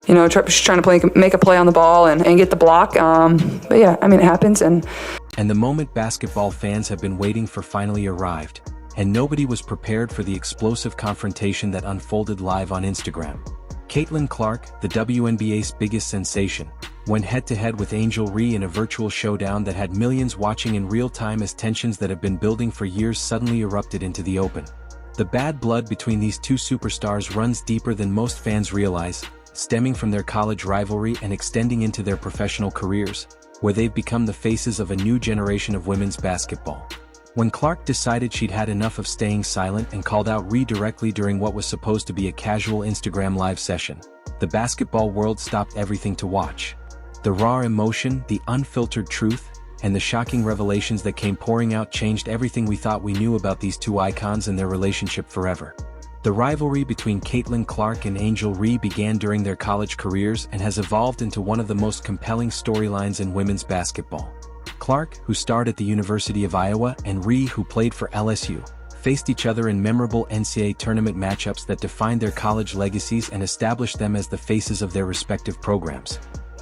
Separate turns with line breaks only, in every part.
she's trying to make a play on the ball and get the block. But yeah, I mean, it happens.
And the moment basketball fans have been waiting for finally arrived, and nobody was prepared for the explosive confrontation that unfolded live on Instagram. Caitlin Clark, the WNBA's biggest sensation, went head-to-head with Angel Reese in a virtual showdown that had millions watching in real time as tensions that have been building for years suddenly erupted into the open. The bad blood between these two superstars runs deeper than most fans realize, stemming from their college rivalry and extending into their professional careers, where they've become the faces of a new generation of women's basketball. When Clark decided she'd had enough of staying silent and called out Reese directly during what was supposed to be a casual Instagram live session, the basketball world stopped everything to watch. The raw emotion, the unfiltered truth, and the shocking revelations that came pouring out changed everything we thought we knew about these two icons and their relationship forever. The rivalry between Caitlin Clark and Angel Reese began during their college careers and has evolved into one of the most compelling storylines in women's basketball. Clark, who starred at the University of Iowa, and Reese, who played for LSU, faced each other in memorable NCAA tournament matchups that defined their college legacies and established them as the faces of their respective programs.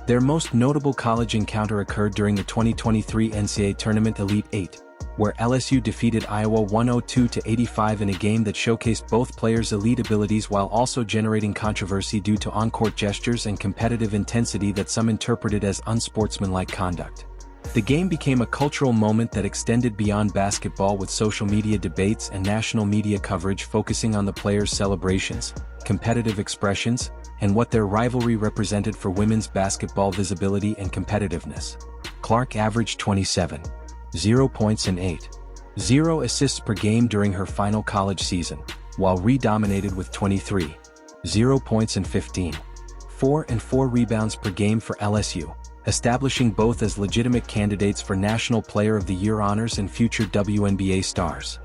Their most notable college encounter occurred during the 2023 NCAA Tournament Elite Eight, where LSU defeated Iowa 102-85 in a game that showcased both players' elite abilities while also generating controversy due to on-court gestures and competitive intensity that some interpreted as unsportsmanlike conduct. The game became a cultural moment that extended beyond basketball, with social media debates and national media coverage focusing on the players' celebrations, competitive expressions, and what their rivalry represented for women's basketball visibility and competitiveness. Clark averaged 27.0 points and 8.0 assists per game during her final college season, while Reese dominated with 23.0 points and 15.4 and 4 rebounds per game for LSU, establishing both as legitimate candidates for National Player of the Year honors and future WNBA stars.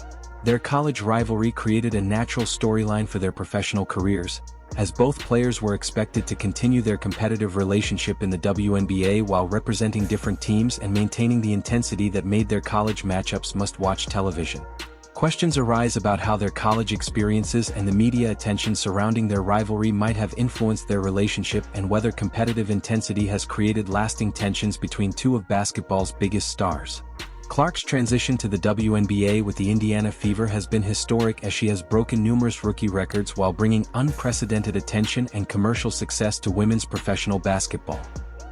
Their college rivalry created a natural storyline for their professional careers, as both players were expected to continue their competitive relationship in the WNBA while representing different teams and maintaining the intensity that made their college matchups must-watch television. Questions arise about how their college experiences and the media attention surrounding their rivalry might have influenced their relationship, and whether competitive intensity has created lasting tensions between two of basketball's biggest stars. Clark's transition to the WNBA with the Indiana Fever has been historic, as she has broken numerous rookie records while bringing unprecedented attention and commercial success to women's professional basketball.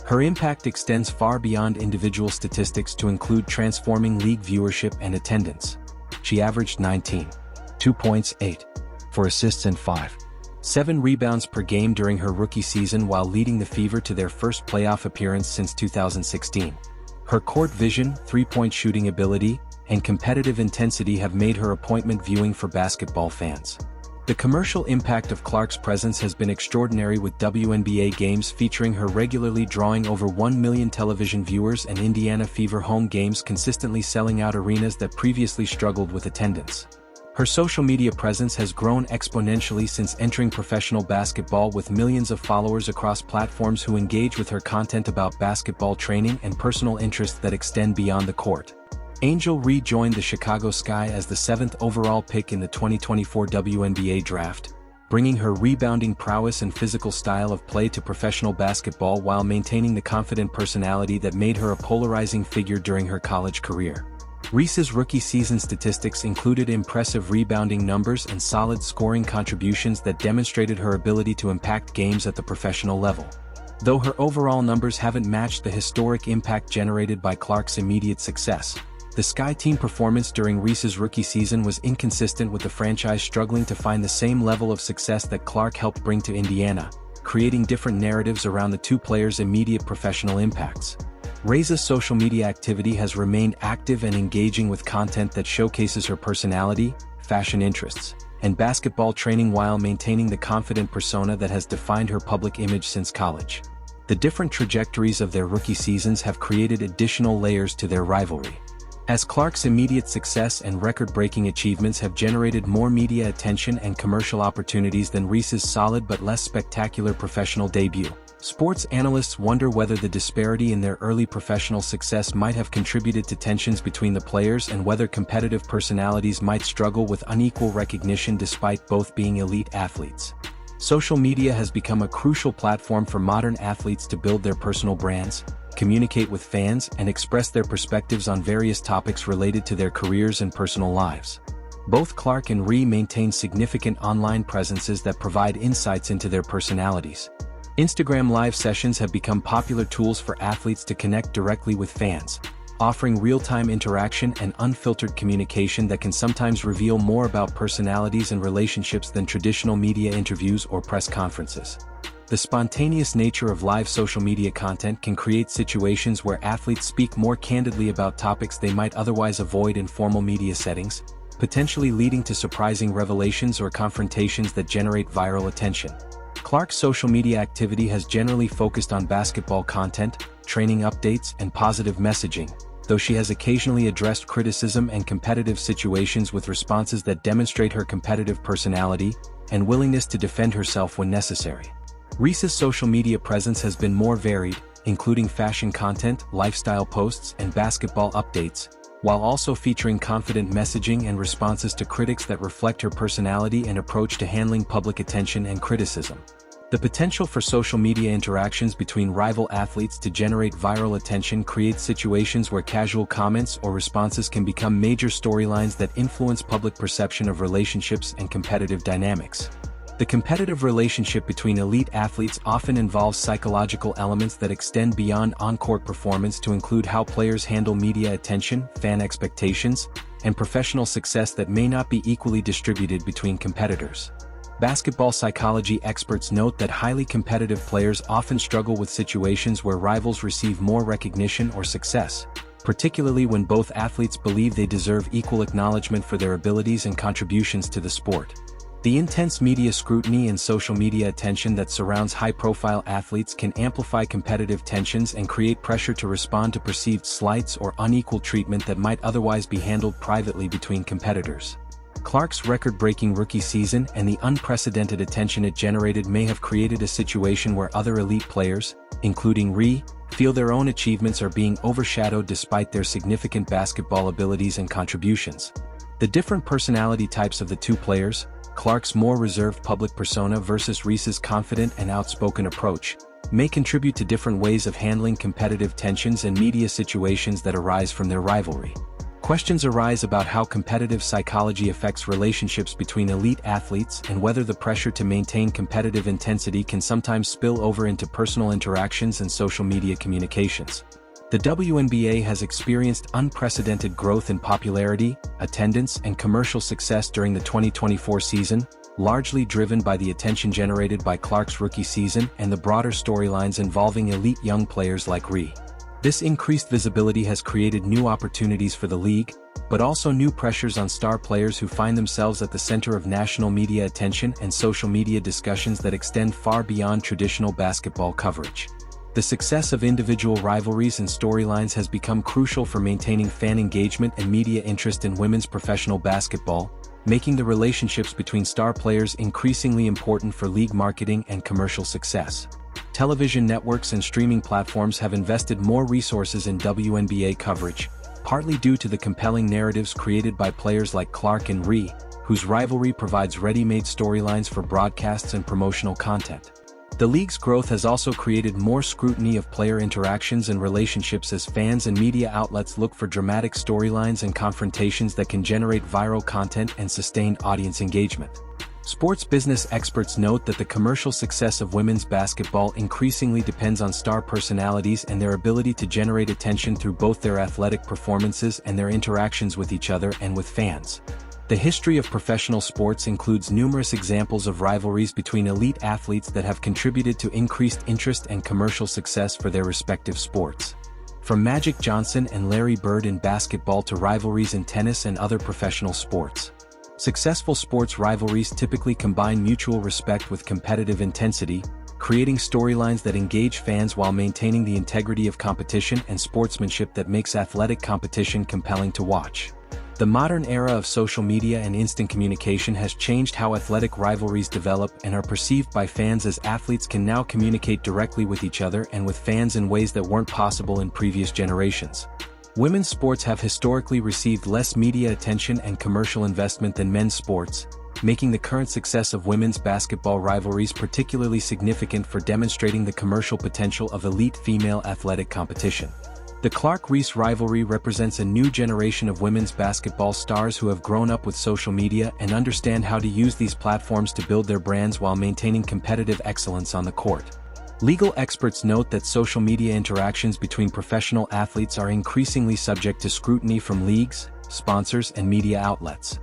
Her impact extends far beyond individual statistics to include transforming league viewership and attendance. She averaged 19.2 points, 8.4 assists and 5.7 rebounds per game during her rookie season while leading the Fever to their first playoff appearance since 2016. Her court vision, three-point shooting ability, and competitive intensity have made her appointment viewing for basketball fans. The commercial impact of Clark's presence has been extraordinary, with WNBA games featuring her regularly drawing over 1 million television viewers and Indiana Fever home games consistently selling out arenas that previously struggled with attendance. Her social media presence has grown exponentially since entering professional basketball, with millions of followers across platforms who engage with her content about basketball training and personal interests that extend beyond the court. Angel Reese joined the Chicago Sky as the 7th overall pick in the 2024 WNBA draft, bringing her rebounding prowess and physical style of play to professional basketball while maintaining the confident personality that made her a polarizing figure during her college career. Reese's rookie season statistics included impressive rebounding numbers and solid scoring contributions that demonstrated her ability to impact games at the professional level. Though her overall numbers haven't matched the historic impact generated by Clark's immediate success, the Sky team performance during Reese's rookie season was inconsistent, with the franchise struggling to find the same level of success that Clark helped bring to Indiana, creating different narratives around the two players' immediate professional impacts. Reese's social media activity has remained active and engaging, with content that showcases her personality, fashion interests, and basketball training while maintaining the confident persona that has defined her public image since college. The different trajectories of their rookie seasons have created additional layers to their rivalry, as Clark's immediate success and record-breaking achievements have generated more media attention and commercial opportunities than Reese's solid but less spectacular professional debut. Sports analysts wonder whether the disparity in their early professional success might have contributed to tensions between the players, and whether competitive personalities might struggle with unequal recognition despite both being elite athletes. Social media has become a crucial platform for modern athletes to build their personal brands, communicate with fans, and express their perspectives on various topics related to their careers and personal lives. Both Clark and Ree maintain significant online presences that provide insights into their personalities. Instagram live sessions have become popular tools for athletes to connect directly with fans, offering real-time interaction and unfiltered communication that can sometimes reveal more about personalities and relationships than traditional media interviews or press conferences. The spontaneous nature of live social media content can create situations where athletes speak more candidly about topics they might otherwise avoid in formal media settings, potentially leading to surprising revelations or confrontations that generate viral attention. Clark's social media activity has generally focused on basketball content, training updates, and positive messaging, though she has occasionally addressed criticism and competitive situations with responses that demonstrate her competitive personality and willingness to defend herself when necessary. Reese's social media presence has been more varied, including fashion content, lifestyle posts, and basketball updates, while also featuring confident messaging and responses to critics that reflect her personality and approach to handling public attention and criticism. The potential for social media interactions between rival athletes to generate viral attention creates situations where casual comments or responses can become major storylines that influence public perception of relationships and competitive dynamics. The competitive relationship between elite athletes often involves psychological elements that extend beyond on-court performance to include how players handle media attention, fan expectations, and professional success that may not be equally distributed between competitors. Basketball psychology experts note that highly competitive players often struggle with situations where rivals receive more recognition or success, particularly when both athletes believe they deserve equal acknowledgement for their abilities and contributions to the sport. The intense media scrutiny and social media attention that surrounds high-profile athletes can amplify competitive tensions and create pressure to respond to perceived slights or unequal treatment that might otherwise be handled privately between competitors. Clark's record-breaking rookie season and the unprecedented attention it generated may have created a situation where other elite players, including Ree, feel their own achievements are being overshadowed despite their significant basketball abilities and contributions. The different personality types of the two players, Clark's more reserved public persona versus Reese's confident and outspoken approach, may contribute to different ways of handling competitive tensions and media situations that arise from their rivalry. Questions arise about how competitive psychology affects relationships between elite athletes and whether the pressure to maintain competitive intensity can sometimes spill over into personal interactions and social media communications. The WNBA has experienced unprecedented growth in popularity, attendance, and commercial success during the 2024 season, largely driven by the attention generated by Clark's rookie season and the broader storylines involving elite young players like Ree. This increased visibility has created new opportunities for the league, but also new pressures on star players who find themselves at the center of national media attention and social media discussions that extend far beyond traditional basketball coverage. The success of individual rivalries and storylines has become crucial for maintaining fan engagement and media interest in women's professional basketball, making the relationships between star players increasingly important for league marketing and commercial success. Television networks and streaming platforms have invested more resources in WNBA coverage, partly due to the compelling narratives created by players like Clark and Ree, whose rivalry provides ready-made storylines for broadcasts and promotional content. The league's growth has also created more scrutiny of player interactions and relationships as fans and media outlets look for dramatic storylines and confrontations that can generate viral content and sustained audience engagement. Sports business experts note that the commercial success of women's basketball increasingly depends on star personalities and their ability to generate attention through both their athletic performances and their interactions with each other and with fans. The history of professional sports includes numerous examples of rivalries between elite athletes that have contributed to increased interest and commercial success for their respective sports. From Magic Johnson and Larry Bird in basketball to rivalries in tennis and other professional sports. Successful sports rivalries typically combine mutual respect with competitive intensity, creating storylines that engage fans while maintaining the integrity of competition and sportsmanship that makes athletic competition compelling to watch. The modern era of social media and instant communication has changed how athletic rivalries develop and are perceived by fans, as athletes can now communicate directly with each other and with fans in ways that weren't possible in previous generations. Women's sports have historically received less media attention and commercial investment than men's sports, making the current success of women's basketball rivalries particularly significant for demonstrating the commercial potential of elite female athletic competition. The Clark-Reese rivalry represents a new generation of women's basketball stars who have grown up with social media and understand how to use these platforms to build their brands while maintaining competitive excellence on the court. Legal experts note that social media interactions between professional athletes are increasingly subject to scrutiny from leagues, sponsors, and media outlets.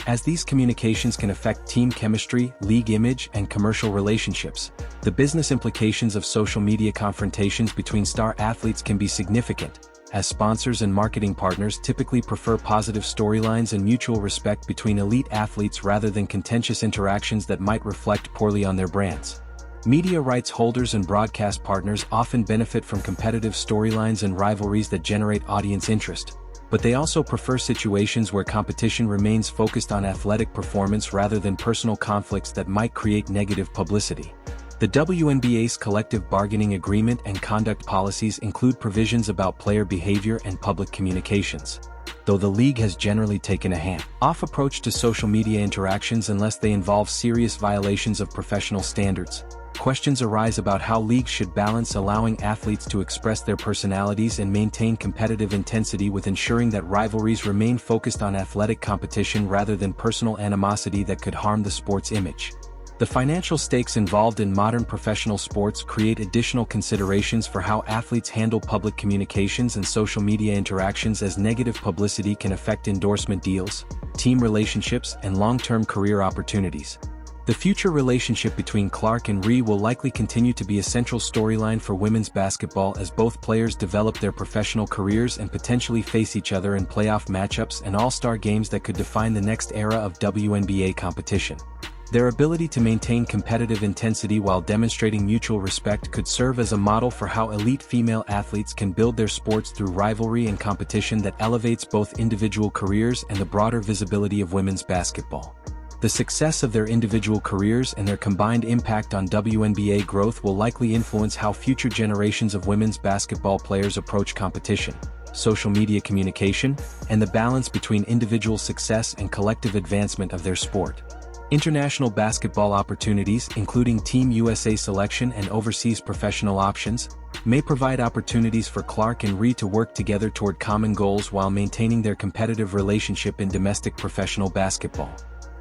As these communications can affect team chemistry, league image, and commercial relationships, the business implications of social media confrontations between star athletes can be significant, as sponsors and marketing partners typically prefer positive storylines and mutual respect between elite athletes rather than contentious interactions that might reflect poorly on their brands. Media rights holders and broadcast partners often benefit from competitive storylines and rivalries that generate audience interest, but they also prefer situations where competition remains focused on athletic performance rather than personal conflicts that might create negative publicity. The WNBA's collective bargaining agreement and conduct policies include provisions about player behavior and public communications, though the league has generally taken a hands-off approach to social media interactions unless they involve serious violations of professional standards. Questions arise about how leagues should balance allowing athletes to express their personalities and maintain competitive intensity with ensuring that rivalries remain focused on athletic competition rather than personal animosity that could harm the sport's image. The financial stakes involved in modern professional sports create additional considerations for how athletes handle public communications and social media interactions, as negative publicity can affect endorsement deals, team relationships, and long-term career opportunities. The future relationship between Clark and Reese will likely continue to be a central storyline for women's basketball as both players develop their professional careers and potentially face each other in playoff matchups and all-star games that could define the next era of WNBA competition. Their ability to maintain competitive intensity while demonstrating mutual respect could serve as a model for how elite female athletes can build their sports through rivalry and competition that elevates both individual careers and the broader visibility of women's basketball. The success of their individual careers and their combined impact on WNBA growth will likely influence how future generations of women's basketball players approach competition, social media communication, and the balance between individual success and collective advancement of their sport. International basketball opportunities, including Team USA selection and overseas professional options, may provide opportunities for Clark and Reese to work together toward common goals while maintaining their competitive relationship in domestic professional basketball.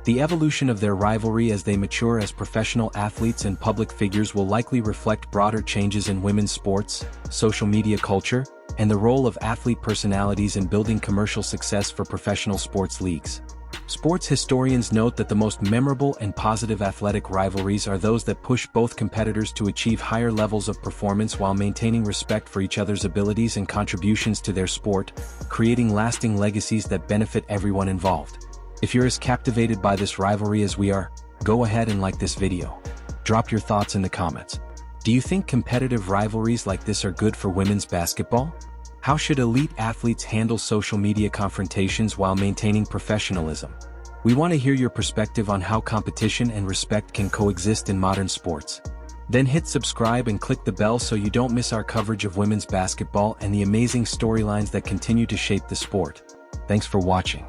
The evolution of their rivalry as they mature as professional athletes and public figures will likely reflect broader changes in women's sports, social media culture, and the role of athlete personalities in building commercial success for professional sports leagues. Sports historians note that the most memorable and positive athletic rivalries are those that push both competitors to achieve higher levels of performance while maintaining respect for each other's abilities and contributions to their sport, creating lasting legacies that benefit everyone involved. If you're as captivated by this rivalry as we are, go ahead and like this video. Drop your thoughts in the comments. Do you think competitive rivalries like this are good for women's basketball? How should elite athletes handle social media confrontations while maintaining professionalism? We want to hear your perspective on how competition and respect can coexist in modern sports. Then hit subscribe and click the bell so you don't miss our coverage of women's basketball and the amazing storylines that continue to shape the sport. Thanks for watching.